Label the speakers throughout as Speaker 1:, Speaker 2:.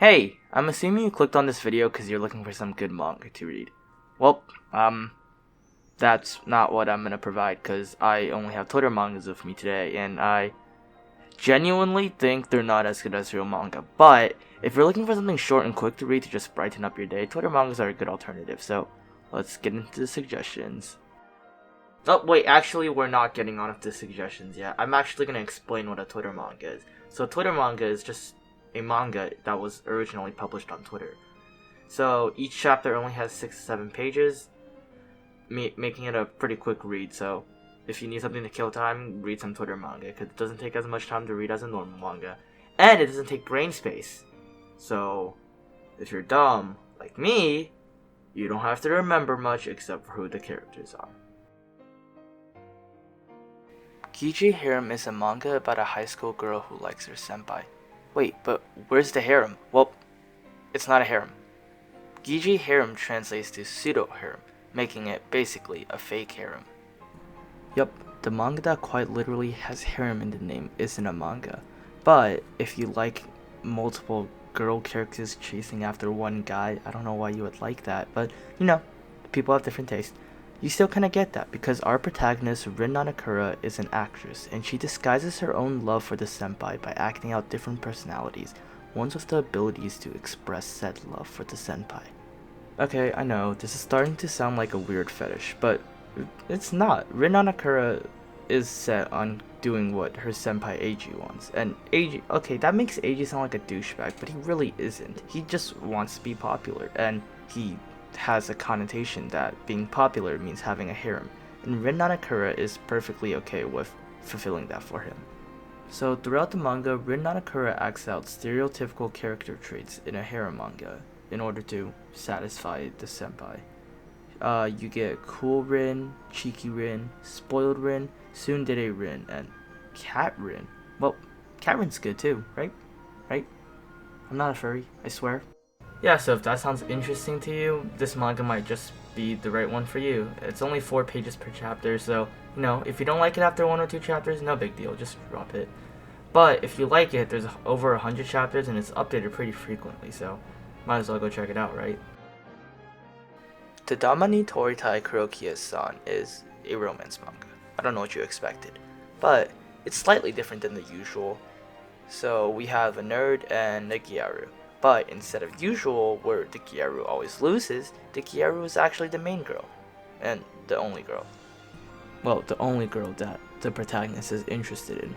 Speaker 1: Hey, I'm assuming you clicked on this video because you're looking for some good manga to read. Well, that's not what I'm gonna provide because I only have Twitter mangas with me today, and I genuinely think they're not as good as real manga. But if you're looking for something short and quick to read to just brighten up your day, Twitter mangas are a good alternative. So let's get into the suggestions. Oh wait, actually we're not getting on with the suggestions yet. I'm actually gonna explain what a Twitter manga is. So a Twitter manga is just a manga that was originally published on Twitter. So each chapter only has 6 to 7 pages, making it a pretty quick read. So if you need something to kill time, read some Twitter manga, because it doesn't take as much time to read as a normal manga. And it doesn't take brain space. So if you're dumb, like me, you don't have to remember much except for who the characters are. Giji Harem is a manga about a high school girl who likes her senpai. Wait, but where's the harem? Well, it's not a harem. Giji Harem translates to pseudo-harem, making it basically a fake harem. Yup, the manga that quite literally has harem in the name isn't a manga. But if you like multiple girl characters chasing after one guy, I don't know why you would like that, but you know, people have different tastes. You still kinda get that, because our protagonist, Rin Nanakura, is an actress, and she disguises her own love for the senpai by acting out different personalities, ones with the abilities to express said love for the senpai. Okay, I know, this is starting to sound like a weird fetish, but it's not. Rin Nanakura is set on doing what her senpai Eiji wants, and Eiji, okay, that makes Eiji sound like a douchebag, but he really isn't. He just wants to be popular, and he has a connotation that being popular means having a harem, and Rin Nanakura is perfectly okay with fulfilling that for him. So throughout the manga, Rin Nanakura acts out stereotypical character traits in a harem manga in order to satisfy the senpai. You get cool Rin, cheeky Rin, spoiled Rin, tsundere Rin, and cat Rin. Well, cat Rin's good too, right? Right? I'm not a furry, I swear. Yeah, so if that sounds interesting to you, this manga might just be the right one for you. It's only 4 pages per chapter, so, you know, if you don't like it after 1 or 2 chapters, no big deal, just drop it. But if you like it, there's over 100 chapters and it's updated pretty frequently, so might as well go check it out, right? Tadamani Toritai Kurokyas Son is a romance manga. I don't know what you expected, but it's slightly different than the usual. So we have a nerd and a gyaru. But instead of usual, where the gyaru always loses, the gyaru is actually the main girl. And the only girl. Well, the only girl that the protagonist is interested in.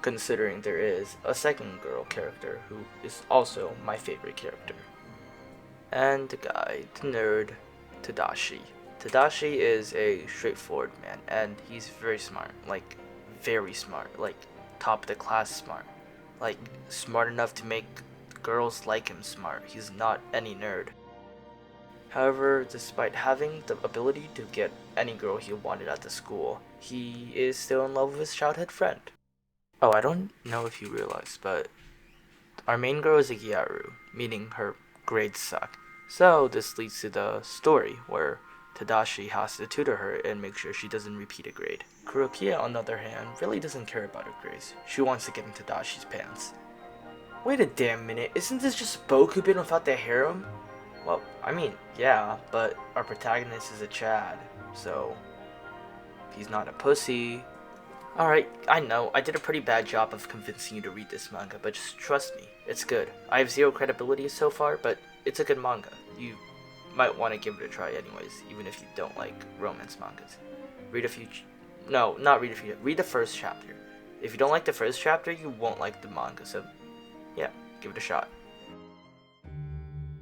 Speaker 1: Considering there is a second girl character who is also my favorite character. And the guy, the nerd, Tadashi. Tadashi is a straightforward man, and he's very smart. Like, very smart. Like, top of the class smart. Like, smart enough to make girls like him smart. He's not any nerd. However, despite having the ability to get any girl he wanted at the school, he is still in love with his childhood friend. Oh, I don't know if you realize, but our main girl is a gyaru, meaning her grades suck. So this leads to the story where Tadashi has to tutor her and make sure she doesn't repeat a grade. Kurokyas, on the other hand, really doesn't care about her grades. She wants to get in Tadashi's pants. Wait a damn minute, isn't this just Bokubin without the harem? Well, I mean, yeah, but our protagonist is a Chad, so he's not a pussy. Alright, I know, I did a pretty bad job of convincing you to read this manga, but just trust me, it's good. I have 0 credibility so far, but it's a good manga. You might want to give it a try anyways, even if you don't like romance mangas. Read the first chapter. If you don't like the first chapter, you won't like the manga, so yeah, give it a shot.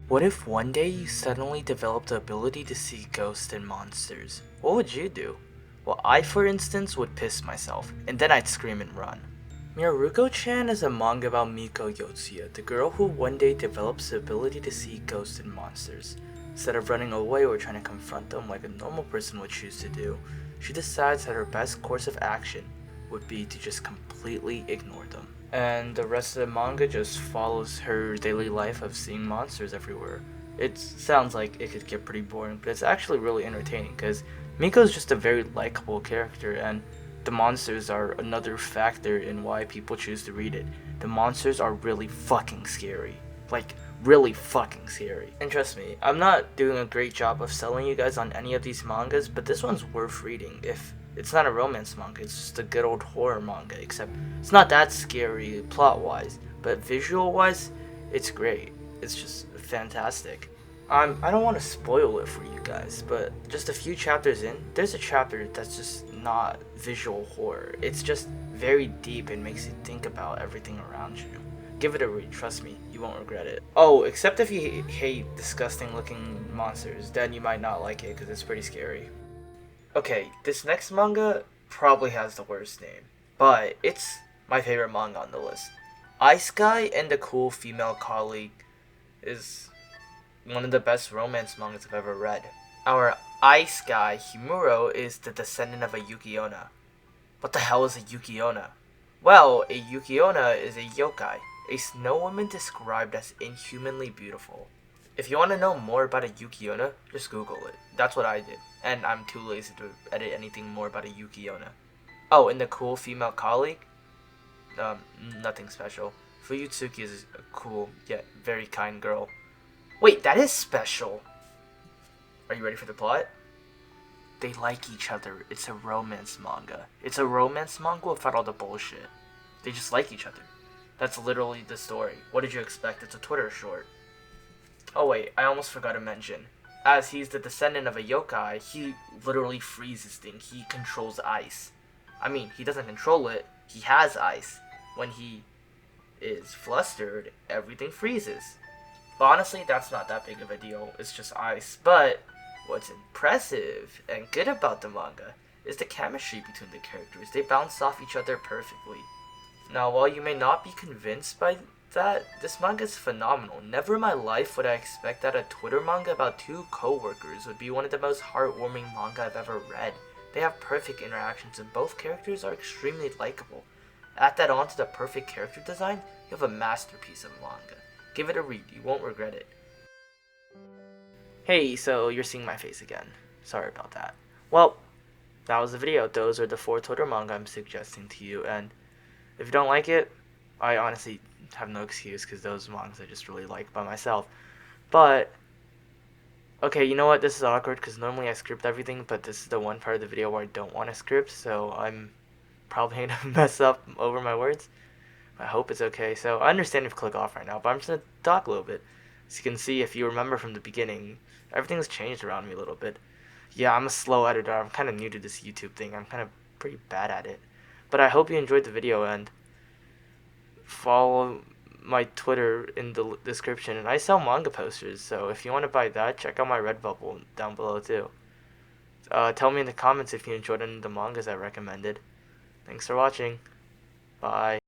Speaker 1: What if one day you suddenly developed the ability to see ghosts and monsters? What would you do? Well, I, for instance, would piss myself, and then I'd scream and run. Mira Rukochan is a manga about Miko Yotsuya, the girl who one day develops the ability to see ghosts and monsters. Instead of running away or trying to confront them like a normal person would choose to do, she decides that her best course of action would be to just completely ignore them. And the rest of the manga just follows her daily life of seeing monsters everywhere. It sounds like it could get pretty boring, but it's actually really entertaining because Miko's just a very likable character, and the monsters are another factor in why people choose to read it. The monsters are really fucking scary. like really fucking scary. And trust me, I'm not doing a great job of selling you guys on any of these mangas, but this one's worth reading. If it's not a romance manga, it's just a good old horror manga, except it's not that scary plot wise, but visual wise, it's great. It's just fantastic. I don't want to spoil it for you guys, but just a few chapters in, there's a chapter that's just not visual horror. It's just very deep and makes you think about everything around you. Give it a read, trust me, you won't regret it. Oh, except if you hate disgusting looking monsters, then you might not like it because it's pretty scary. Okay, this next manga probably has the worst name, but it's my favorite manga on the list. Ice Guy and the Cool Female Colleague is one of the best romance mangas I've ever read. Our ice guy, Himuro, is the descendant of a Yuki-onna. What the hell is a Yuki-onna? Well, a Yuki-onna is a yokai, a snow woman described as inhumanly beautiful. If you want to know more about a Yuki-onna, just Google it. That's what I did, and I'm too lazy to edit anything more about a Yuki-onna. Oh, and the cool female colleague? Nothing special. Fuyutsuki is a cool, yet very kind girl. Wait, that is special. Are you ready for the plot? They like each other. It's a romance manga. It's a romance manga without all the bullshit. They just like each other. That's literally the story. What did you expect? It's a Twitter short. Oh wait, I almost forgot to mention. As he's the descendant of a yokai, he literally freezes things. He controls ice. I mean, he doesn't control it. He has ice. When he is flustered, everything freezes. But honestly, that's not that big of a deal. It's just ice. But what's impressive and good about the manga is the chemistry between the characters. They bounce off each other perfectly. Now, while you may not be convinced by that, this manga is phenomenal. Never in my life would I expect that a Twitter manga about two co-workers would be one of the most heartwarming manga I've ever read. They have perfect interactions and both characters are extremely likable. Add that on to the perfect character design, you have a masterpiece of manga. Give it a read, you won't regret it. Hey, so you're seeing my face again. Sorry about that. Well, that was the video. Those are the 4 Twitter manga I'm suggesting to you, and if you don't like it, I honestly have no excuse because those mangas I just really like by myself. But, okay, you know what? This is awkward because normally I script everything, but this is the one part of the video where I don't want to script, so I'm probably going to mess up over my words. I hope it's okay. So I understand if you click off right now, but I'm just going to talk a little bit. As you can see, if you remember from the beginning, everything's changed around me a little bit. Yeah, I'm a slow editor. I'm kind of new to this YouTube thing. I'm kind of pretty bad at it. But I hope you enjoyed the video and follow my Twitter in the description. And I sell manga posters, so if you want to buy that, check out my Redbubble down below too. Tell me in the comments if you enjoyed any of the mangas I recommended. Thanks for watching. Bye.